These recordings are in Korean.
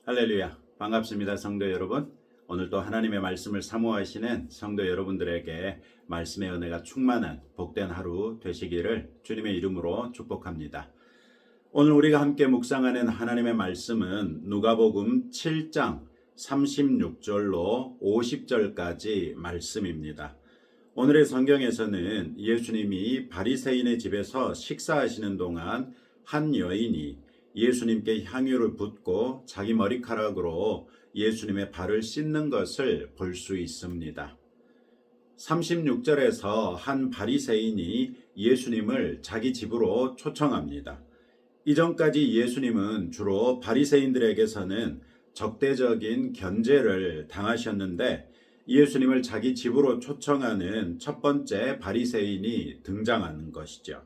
할렐루야. 반갑습니다, 성도 여러분. 오늘도 하나님의 말씀을 사모하시는 성도 여러분들에게 말씀의 은혜가 충만한 복된 하루 되시기를 주님의 이름으로 축복합니다. 오늘 우리가 함께 묵상하는 하나님의 말씀은 누가복음 7장 36절로 50절까지 말씀입니다. 오늘의 성경에서는 예수님이 바리새인의 집에서 식사하시는 동안 한 여인이 예수님께 향유를 붓고 자기 머리카락으로 예수님의 발을 씻는 것을 볼 수 있습니다. 36절에서 한 바리새인이 예수님을 자기 집으로 초청합니다. 이전까지 예수님은 주로 바리새인들에게서는 적대적인 견제를 당하셨는데 예수님을 자기 집으로 초청하는 첫 번째 바리새인이 등장하는 것이죠.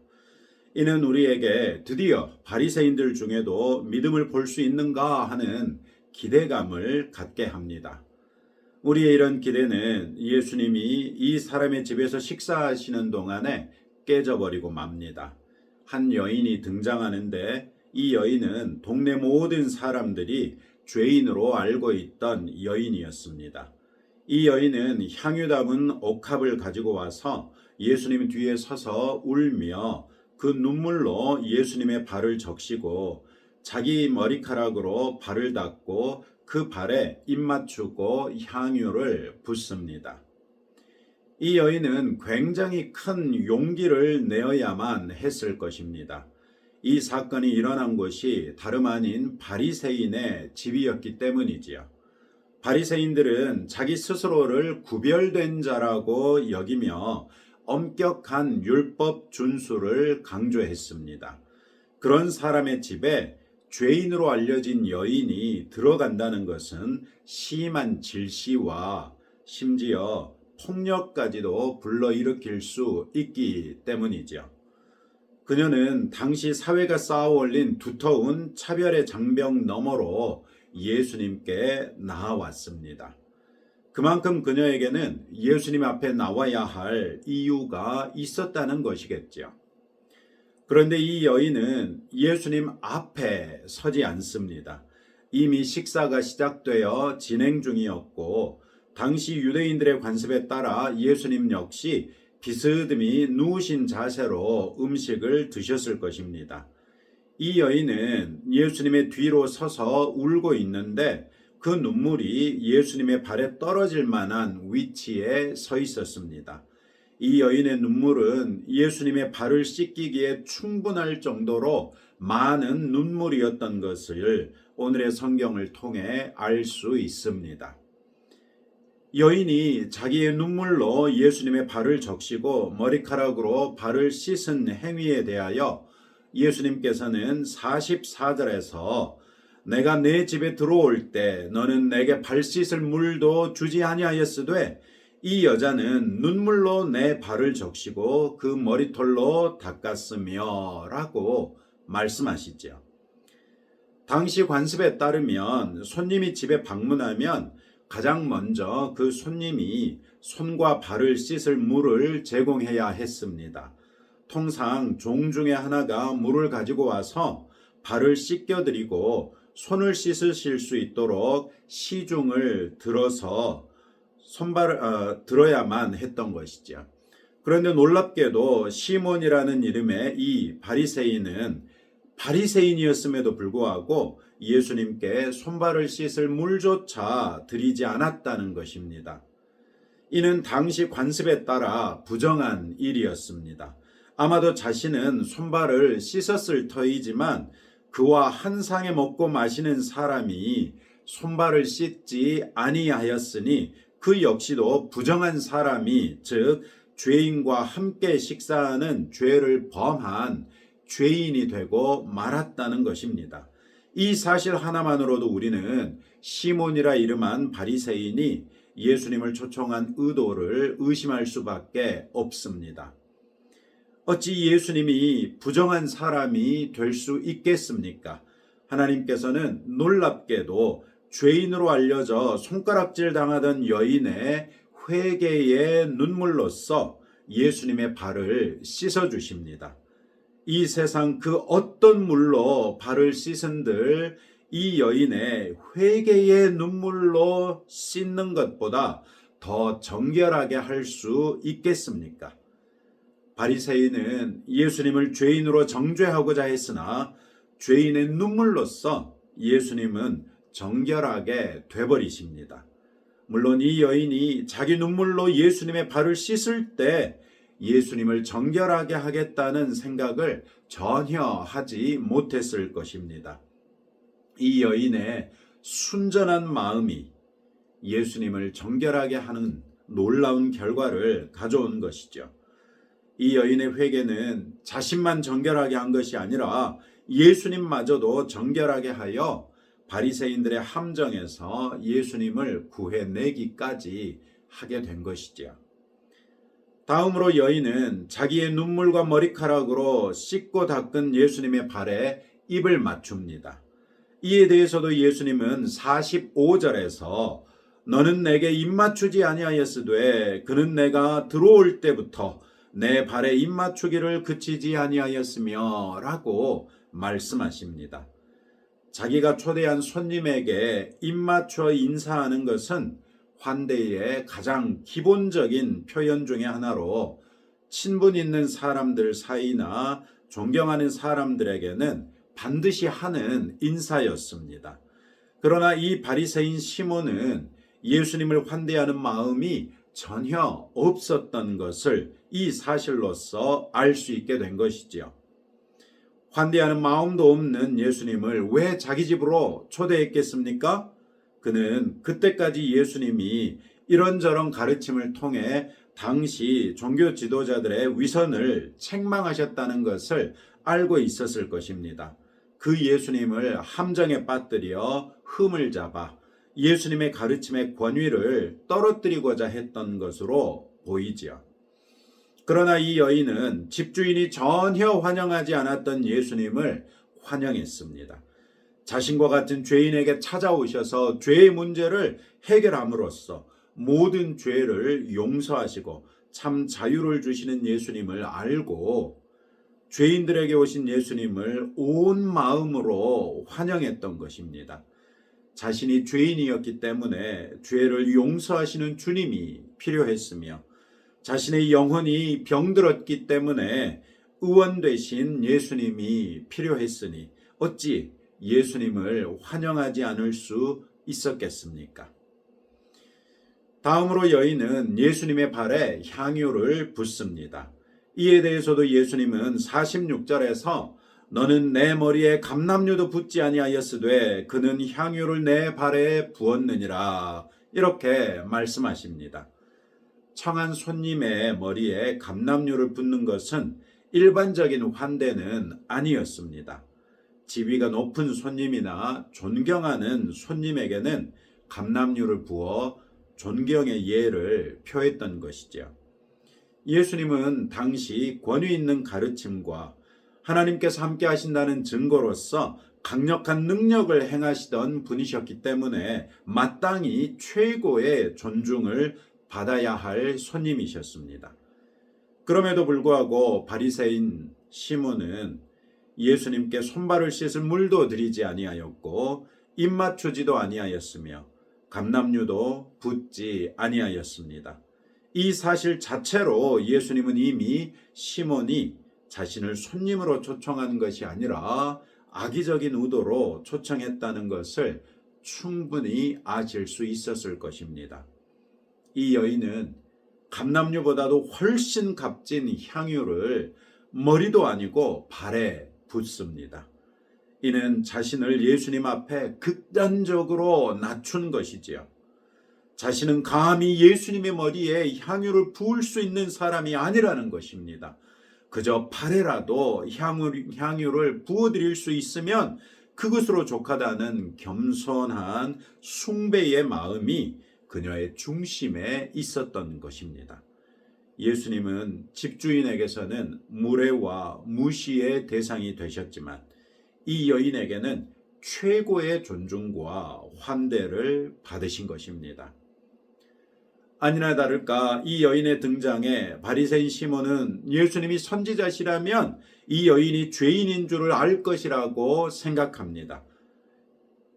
이는 우리에게 드디어 바리새인들 중에도 믿음을 볼 수 있는가 하는 기대감을 갖게 합니다. 우리의 이런 기대는 예수님이 이 사람의 집에서 식사하시는 동안에 깨져버리고 맙니다. 한 여인이 등장하는데 이 여인은 동네 모든 사람들이 죄인으로 알고 있던 여인이었습니다. 이 여인은 향유 담은 옥합을 가지고 와서 예수님 뒤에 서서 울며 그 눈물로 예수님의 발을 적시고 자기 머리카락으로 발을 닦고 그 발에 입 맞추고 향유를 붓습니다. 이 여인은 굉장히 큰 용기를 내어야만 했을 것입니다. 이 사건이 일어난 곳이 다름 아닌 바리새인의 집이었기 때문이지요. 바리새인들은 자기 스스로를 구별된 자라고 여기며 엄격한 율법 준수를 강조했습니다. 그런 사람의 집에 죄인으로 알려진 여인이 들어간다는 것은 심한 질시와 심지어 폭력까지도 불러일으킬 수 있기 때문이죠. 그녀는 당시 사회가 쌓아올린 두터운 차별의 장벽 너머로 예수님께 나아왔습니다. 그만큼 그녀에게는 예수님 앞에 나와야 할 이유가 있었다는 것이겠죠. 그런데 이 여인은 예수님 앞에 서지 않습니다. 이미 식사가 시작되어 진행 중이었고 당시 유대인들의 관습에 따라 예수님 역시 비스듬히 누우신 자세로 음식을 드셨을 것입니다. 이 여인은 예수님의 뒤로 서서 울고 있는데 그 눈물이 예수님의 발에 떨어질 만한 위치에 서 있었습니다. 이 여인의 눈물은 예수님의 발을 씻기기에 충분할 정도로 많은 눈물이었던 것을 오늘의 성경을 통해 알 수 있습니다. 여인이 자기의 눈물로 예수님의 발을 적시고 머리카락으로 발을 씻은 행위에 대하여 예수님께서는 44절에서 내가 내 집에 들어올 때 너는 내게 발 씻을 물도 주지 아니하였으되 이 여자는 눈물로 내 발을 적시고 그 머리털로 닦았으며 라고 말씀하시죠. 당시 관습에 따르면 손님이 집에 방문하면 가장 먼저 그 손님이 손과 발을 씻을 물을 제공해야 했습니다. 통상 종 중에 하나가 물을 가지고 와서 발을 씻겨드리고 손을 씻으실 수 있도록 시중을 들어서 들어야만 했던 것이죠. 그런데 놀랍게도 시몬이라는 이름의 이 바리새인은 바리새인이었음에도 불구하고 예수님께 손발을 씻을 물조차 드리지 않았다는 것입니다. 이는 당시 관습에 따라 부정한 일이었습니다. 아마도 자신은 손발을 씻었을 터이지만 그와 한 상에 먹고 마시는 사람이 손발을 씻지 아니하였으니 그 역시도 부정한 사람이, 즉 죄인과 함께 식사하는 죄를 범한 죄인이 되고 말았다는 것입니다. 이 사실 하나만으로도 우리는 시몬이라 이름한 바리새인이 예수님을 초청한 의도를 의심할 수밖에 없습니다. 어찌 예수님이 부정한 사람이 될 수 있겠습니까? 하나님께서는 놀랍게도 죄인으로 알려져 손가락질 당하던 여인의 회개의 눈물로써 예수님의 발을 씻어주십니다. 이 세상 그 어떤 물로 발을 씻은들 이 여인의 회개의 눈물로 씻는 것보다 더 정결하게 할 수 있겠습니까? 바리새인은 예수님을 죄인으로 정죄하고자 했으나 죄인의 눈물로써 예수님은 정결하게 돼버리십니다. 물론 이 여인이 자기 눈물로 예수님의 발을 씻을 때 예수님을 정결하게 하겠다는 생각을 전혀 하지 못했을 것입니다. 이 여인의 순전한 마음이 예수님을 정결하게 하는 놀라운 결과를 가져온 것이죠. 이 여인의 회개는 자신만 정결하게 한 것이 아니라 예수님마저도 정결하게 하여 바리새인들의 함정에서 예수님을 구해내기까지 하게 된 것이죠. 다음으로 여인은 자기의 눈물과 머리카락으로 씻고 닦은 예수님의 발에 입을 맞춥니다. 이에 대해서도 예수님은 45절에서 너는 내게 입 맞추지 아니하였으되 그는 내가 들어올 때부터 내 발에 입 맞추기를 그치지 아니하였으며 라고 말씀하십니다. 자기가 초대한 손님에게 입 맞춰 인사하는 것은 환대의 가장 기본적인 표현 중에 하나로 친분 있는 사람들 사이나 존경하는 사람들에게는 반드시 하는 인사였습니다. 그러나 이 바리새인 시몬은 예수님을 환대하는 마음이 전혀 없었던 것을 이 사실로서 알 수 있게 된 것이지요. 환대하는 마음도 없는 예수님을 왜 자기 집으로 초대했겠습니까? 그는 그때까지 예수님이 이런저런 가르침을 통해 당시 종교 지도자들의 위선을 책망하셨다는 것을 알고 있었을 것입니다. 그 예수님을 함정에 빠뜨려 흠을 잡아 예수님의 가르침의 권위를 떨어뜨리고자 했던 것으로 보이지요. 그러나 이 여인은 집주인이 전혀 환영하지 않았던 예수님을 환영했습니다. 자신과 같은 죄인에게 찾아오셔서 죄의 문제를 해결함으로써 모든 죄를 용서하시고 참 자유를 주시는 예수님을 알고 죄인들에게 오신 예수님을 온 마음으로 환영했던 것입니다. 자신이 죄인이었기 때문에 죄를 용서하시는 주님이 필요했으며 자신의 영혼이 병들었기 때문에 의원 되신 예수님이 필요했으니 어찌 예수님을 환영하지 않을 수 있었겠습니까? 다음으로 여인은 예수님의 발에 향유를 붓습니다. 이에 대해서도 예수님은 46절에서 너는 내 머리에 감람유도 붓지 아니하였으되 그는 향유를 내 발에 부었느니라 이렇게 말씀하십니다. 청한 손님의 머리에 감람유를 붓는 것은 일반적인 환대는 아니었습니다. 지위가 높은 손님이나 존경하는 손님에게는 감람유를 부어 존경의 예를 표했던 것이죠. 예수님은 당시 권위 있는 가르침과 하나님께서 함께 하신다는 증거로서 강력한 능력을 행하시던 분이셨기 때문에 마땅히 최고의 존중을 받아야 할 손님이셨습니다. 그럼에도 불구하고 바리새인 시몬은 예수님께 손발을 씻을 물도 드리지 아니하였고 입 맞추지도 아니하였으며 감람유도 붓지 아니하였습니다. 이 사실 자체로 예수님은 이미 시몬이 자신을 손님으로 초청하는 것이 아니라 악의적인 의도로 초청했다는 것을 충분히 아실 수 있었을 것입니다. 이 여인은 감람유보다도 훨씬 값진 향유를 머리도 아니고 발에 붓습니다. 이는 자신을 예수님 앞에 극단적으로 낮춘 것이지요. 자신은 감히 예수님의 머리에 향유를 부을 수 있는 사람이 아니라는 것입니다. 그저 발에라도 향유를 부어드릴 수 있으면 그것으로 족하다는 겸손한 숭배의 마음이 그녀의 중심에 있었던 것입니다. 예수님은 집주인에게서는 무례와 무시의 대상이 되셨지만 이 여인에게는 최고의 존중과 환대를 받으신 것입니다. 아니나 다를까 이 여인의 등장에 바리새인 시몬은 예수님이 선지자시라면 이 여인이 죄인인 줄을 알 것이라고 생각합니다.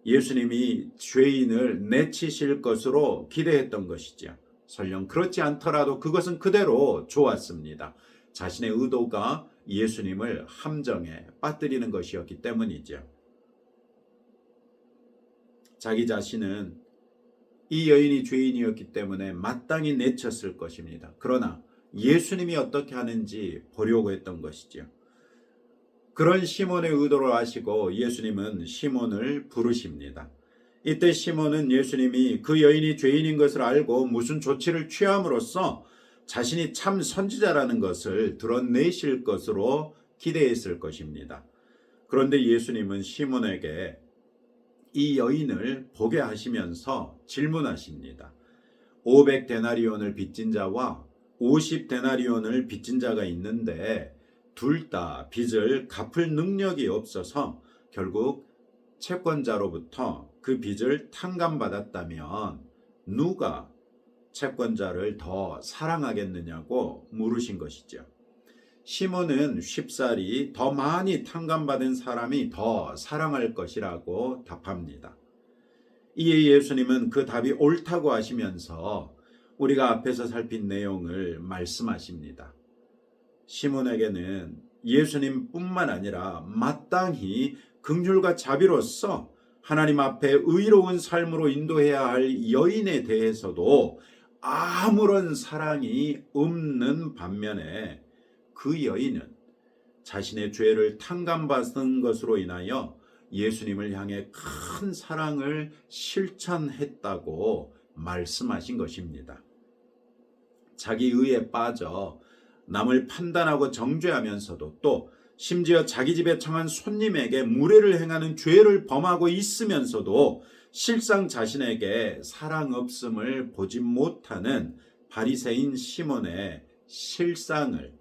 예수님이 죄인을 내치실 것으로 기대했던 것이죠. 설령 그렇지 않더라도 그것은 그대로 좋았습니다. 자신의 의도가 예수님을 함정에 빠뜨리는 것이었기 때문이죠. 자기 자신은 이 여인이 죄인이었기 때문에 마땅히 내쳤을 것입니다. 그러나 예수님이 어떻게 하는지 보려고 했던 것이죠. 그런 시몬의 의도를 아시고 예수님은 시몬을 부르십니다. 이때 시몬은 예수님이 그 여인이 죄인인 것을 알고 무슨 조치를 취함으로써 자신이 참 선지자라는 것을 드러내실 것으로 기대했을 것입니다. 그런데 예수님은 시몬에게 이 여인을 보게 하시면서 질문하십니다. 500데나리온을 빚진 자와 50데나리온을 빚진 자가 있는데 둘 다 빚을 갚을 능력이 없어서 결국 채권자로부터 그 빚을 탕감받았다면 누가 채권자를 더 사랑하겠느냐고 물으신 것이죠. 시몬은 쉽사리 더 많이 탕감받은 사람이 더 사랑할 것이라고 답합니다. 이에 예수님은 그 답이 옳다고 하시면서 우리가 앞에서 살핀 내용을 말씀하십니다. 시몬에게는 예수님뿐만 아니라 마땅히 긍휼과 자비로서 하나님 앞에 의로운 삶으로 인도해야 할 여인에 대해서도 아무런 사랑이 없는 반면에 그 여인은 자신의 죄를 탕감받은 것으로 인하여 예수님을 향해 큰 사랑을 실천했다고 말씀하신 것입니다. 자기 의에 빠져 남을 판단하고 정죄하면서도 또 심지어 자기 집에 청한 손님에게 무례를 행하는 죄를 범하고 있으면서도 실상 자신에게 사랑 없음을 보지 못하는 바리새인 시몬의 실상을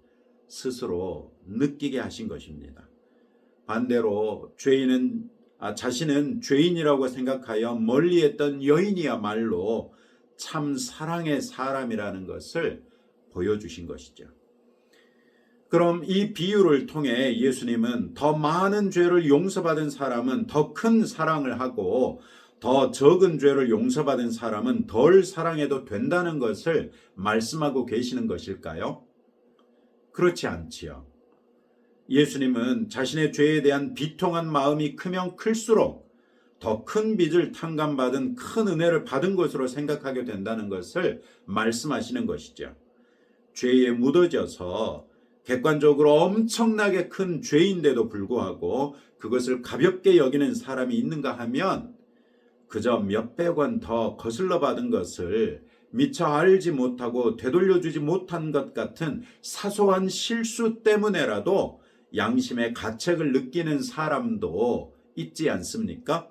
스스로 느끼게 하신 것입니다. 반대로 자신은 죄인이라고 생각하여 멀리했던 여인이야말로 참 사랑의 사람이라는 것을 보여주신 것이죠. 그럼 이 비유를 통해 예수님은 더 많은 죄를 용서받은 사람은 더 큰 사랑을 하고 더 적은 죄를 용서받은 사람은 덜 사랑해도 된다는 것을 말씀하고 계시는 것일까요? 그렇지 않지요. 예수님은 자신의 죄에 대한 비통한 마음이 크면 클수록 더 큰 빚을 탕감받은 큰 은혜를 받은 것으로 생각하게 된다는 것을 말씀하시는 것이죠. 죄에 묻어져서 객관적으로 엄청나게 큰 죄인데도 불구하고 그것을 가볍게 여기는 사람이 있는가 하면 그저 몇백 원 더 거슬러 받은 것을 미처 알지 못하고 되돌려주지 못한 것 같은 사소한 실수 때문에라도 양심의 가책을 느끼는 사람도 있지 않습니까?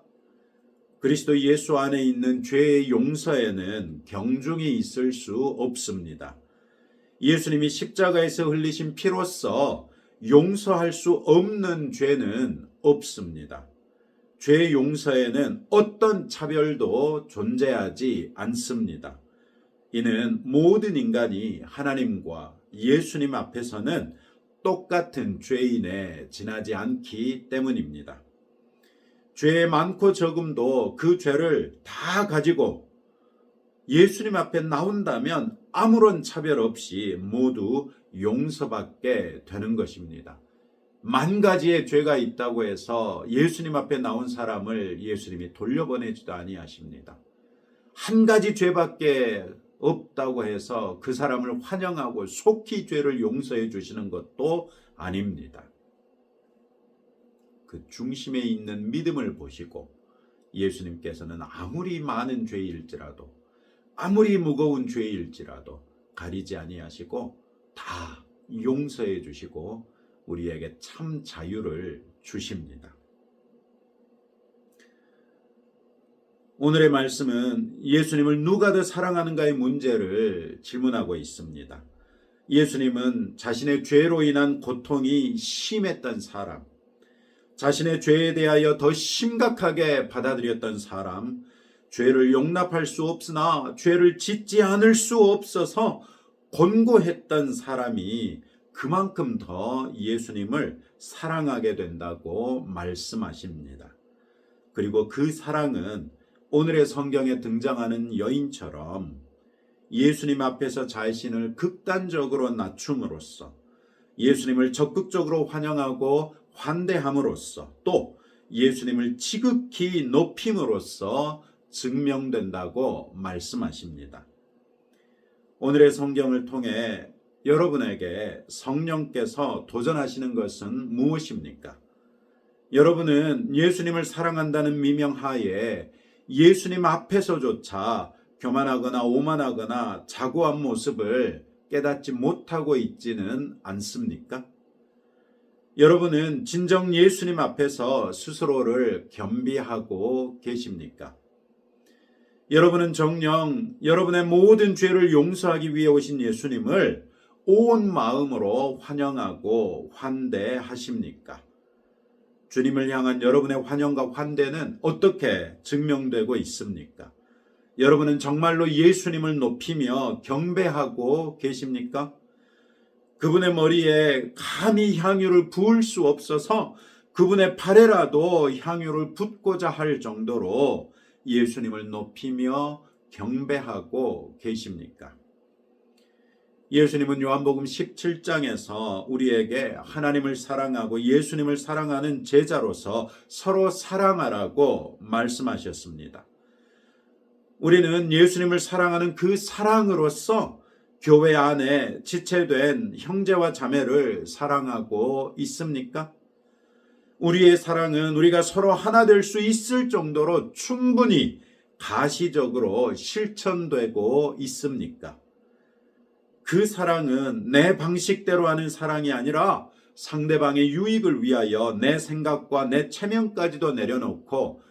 그리스도 예수 안에 있는 죄의 용서에는 경중이 있을 수 없습니다. 예수님이 십자가에서 흘리신 피로써 용서할 수 없는 죄는 없습니다. 죄 용서에는 어떤 차별도 존재하지 않습니다. 이는 모든 인간이 하나님과 예수님 앞에서는 똑같은 죄인에 지나지 않기 때문입니다. 죄의 많고 적음도 그 죄를 다 가지고 예수님 앞에 나온다면 아무런 차별 없이 모두 용서받게 되는 것입니다. 만 가지의 죄가 있다고 해서 예수님 앞에 나온 사람을 예수님이 돌려보내지도 아니하십니다. 한 가지 죄밖에 없다고 해서 그 사람을 환영하고 속히 죄를 용서해 주시는 것도 아닙니다. 그 중심에 있는 믿음을 보시고 예수님께서는 아무리 많은 죄일지라도 아무리 무거운 죄일지라도 가리지 아니하시고 다 용서해 주시고 우리에게 참 자유를 주십니다. 오늘의 말씀은 예수님을 누가 더 사랑하는가의 문제를 질문하고 있습니다. 예수님은 자신의 죄로 인한 고통이 심했던 사람, 자신의 죄에 대하여 더 심각하게 받아들였던 사람, 죄를 용납할 수 없으나 죄를 짓지 않을 수 없어서 곤고했던 사람이 그만큼 더 예수님을 사랑하게 된다고 말씀하십니다. 그리고 그 사랑은 오늘의 성경에 등장하는 여인처럼 예수님 앞에서 자신을 극단적으로 낮춤으로써 예수님을 적극적으로 환영하고 환대함으로써 또 예수님을 지극히 높임으로써 증명된다고 말씀하십니다. 오늘의 성경을 통해 여러분에게 성령께서 도전하시는 것은 무엇입니까? 여러분은 예수님을 사랑한다는 미명하에 예수님 앞에서조차 교만하거나 오만하거나 자고한 모습을 깨닫지 못하고 있지는 않습니까? 여러분은 진정 예수님 앞에서 스스로를 겸비하고 계십니까? 여러분은 정녕 여러분의 모든 죄를 용서하기 위해 오신 예수님을 온 마음으로 환영하고 환대하십니까? 주님을 향한 여러분의 환영과 환대는 어떻게 증명되고 있습니까? 여러분은 정말로 예수님을 높이며 경배하고 계십니까? 그분의 머리에 감히 향유를 부을 수 없어서 그분의 발에라도 향유를 붓고자 할 정도로 예수님을 높이며 경배하고 계십니까? 예수님은 요한복음 17장에서 우리에게 하나님을 사랑하고 예수님을 사랑하는 제자로서 서로 사랑하라고 말씀하셨습니다. 우리는 예수님을 사랑하는 그 사랑으로서 교회 안에 지체된 형제와 자매를 사랑하고 있습니까? 우리의 사랑은 우리가 서로 하나 될 수 있을 정도로 충분히 가시적으로 실천되고 있습니까? 그 사랑은 내 방식대로 하는 사랑이 아니라 상대방의 유익을 위하여 내 생각과 내 체면까지도 내려놓고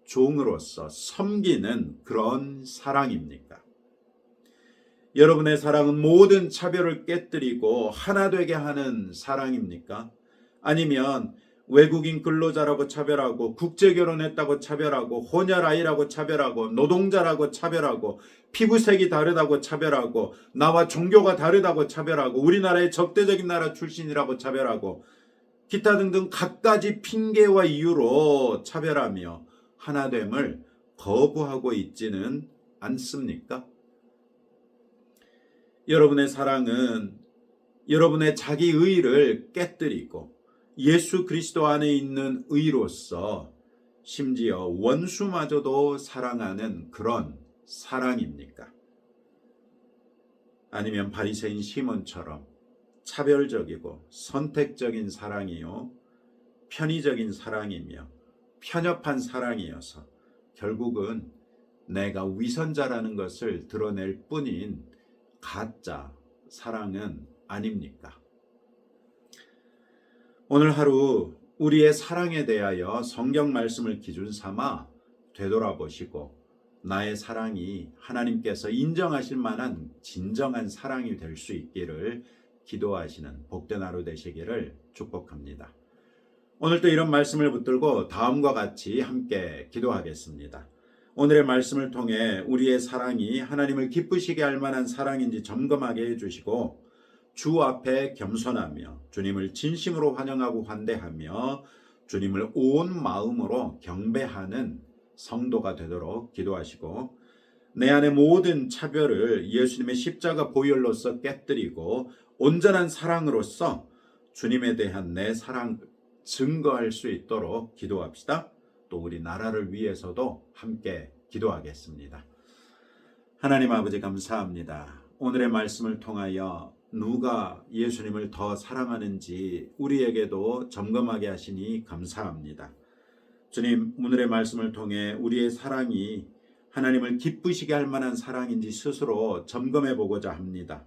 종으로서 섬기는 그런 사랑입니까? 여러분의 사랑은 모든 차별을 깨뜨리고 하나 되게 하는 사랑입니까? 아니면 외국인 근로자라고 차별하고 국제결혼했다고 차별하고 혼혈아이라고 차별하고 노동자라고 차별하고 피부색이 다르다고 차별하고 나와 종교가 다르다고 차별하고 우리나라의 적대적인 나라 출신이라고 차별하고 기타 등등 갖가지 핑계와 이유로 차별하며 하나됨을 거부하고 있지는 않습니까? 여러분의 사랑은 여러분의 자기 의의를 깨뜨리고 예수 그리스도 안에 있는 의로서 심지어 원수마저도 사랑하는 그런 사랑입니까? 아니면 바리새인 시몬처럼 차별적이고 선택적인 사랑이요 편의적인 사랑이며 편협한 사랑이어서 결국은 내가 위선자라는 것을 드러낼 뿐인 가짜 사랑은 아닙니까? 오늘 하루 우리의 사랑에 대하여 성경 말씀을 기준 삼아 되돌아보시고 나의 사랑이 하나님께서 인정하실 만한 진정한 사랑이 될 수 있기를 기도하시는 복된 하루 되시기를 축복합니다. 오늘도 이런 말씀을 붙들고 다음과 같이 함께 기도하겠습니다. 오늘의 말씀을 통해 우리의 사랑이 하나님을 기쁘시게 할 만한 사랑인지 점검하게 해주시고 주 앞에 겸손하며 주님을 진심으로 환영하고 환대하며 주님을 온 마음으로 경배하는 성도가 되도록 기도하시고 내 안의 모든 차별을 예수님의 십자가 보혈로서 깨뜨리고 온전한 사랑으로서 주님에 대한 내 사랑 증거할 수 있도록 기도합시다. 또 우리 나라를 위해서도 함께 기도하겠습니다. 하나님 아버지 감사합니다. 오늘의 말씀을 통하여 누가 예수님을 더 사랑하는지 우리에게도 점검하게 하시니 감사합니다. 주님, 오늘의 말씀을 통해 우리의 사랑이 하나님을 기쁘시게 할 만한 사랑인지 스스로 점검해 보고자 합니다.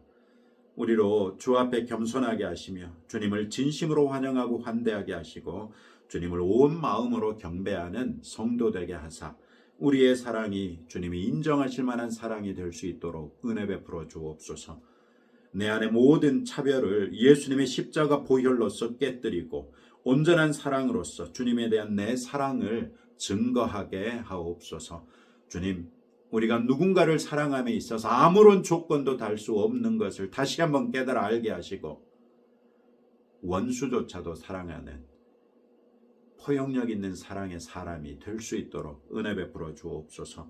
우리로 주 앞에 겸손하게 하시며 주님을 진심으로 환영하고 환대하게 하시고 주님을 온 마음으로 경배하는 성도 되게 하사 우리의 사랑이 주님이 인정하실 만한 사랑이 될 수 있도록 은혜 베풀어 주옵소서. 내 안의 모든 차별을 예수님의 십자가 보혈로서 깨뜨리고 온전한 사랑으로서 주님에 대한 내 사랑을 증거하게 하옵소서. 주님, 우리가 누군가를 사랑함에 있어서 아무런 조건도 달 수 없는 것을 다시 한번 깨달아 알게 하시고 원수조차도 사랑하는 포용력 있는 사랑의 사람이 될 수 있도록 은혜 베풀어 주옵소서.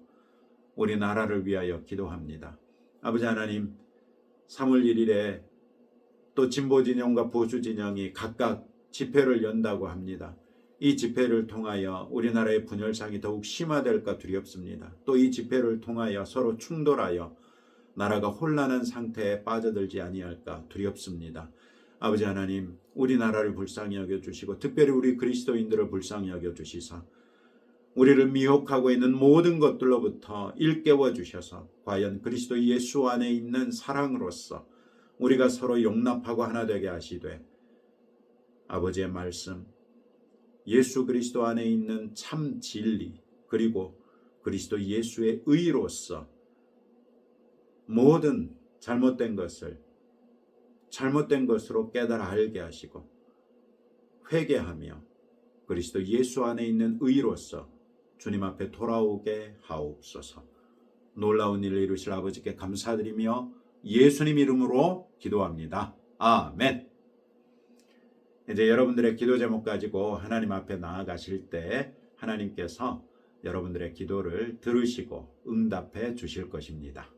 우리 나라를 위하여 기도합니다. 아버지 하나님, 3월 1일에 또 진보 진영과 보수 진영이 각각 집회를 연다고 합니다. 이 집회를 통하여 우리나라의 분열상이 더욱 심화될까 두렵습니다. 또 이 집회를 통하여 서로 충돌하여 나라가 혼란한 상태에 빠져들지 아니할까 두렵습니다. 아버지 하나님, 우리나라를 불쌍히 여겨주시고 특별히 우리 그리스도인들을 불쌍히 여겨주시사 우리를 미혹하고 있는 모든 것들로부터 일깨워 주셔서 과연 그리스도 예수 안에 있는 사랑으로서 우리가 서로 용납하고 하나 되게 하시되 아버지의 말씀, 예수 그리스도 안에 있는 참 진리, 그리고 그리스도 예수의 의로서 모든 잘못된 것을 잘못된 것으로 깨달아 알게 하시고 회개하며 그리스도 예수 안에 있는 의로서 주님 앞에 돌아오게 하옵소서. 놀라운 일을 이루실 아버지께 감사드리며 예수님 이름으로 기도합니다. 아멘. 이제 여러분들의 기도 제목 가지고 하나님 앞에 나아가실 때 하나님께서 여러분들의 기도를 들으시고 응답해 주실 것입니다.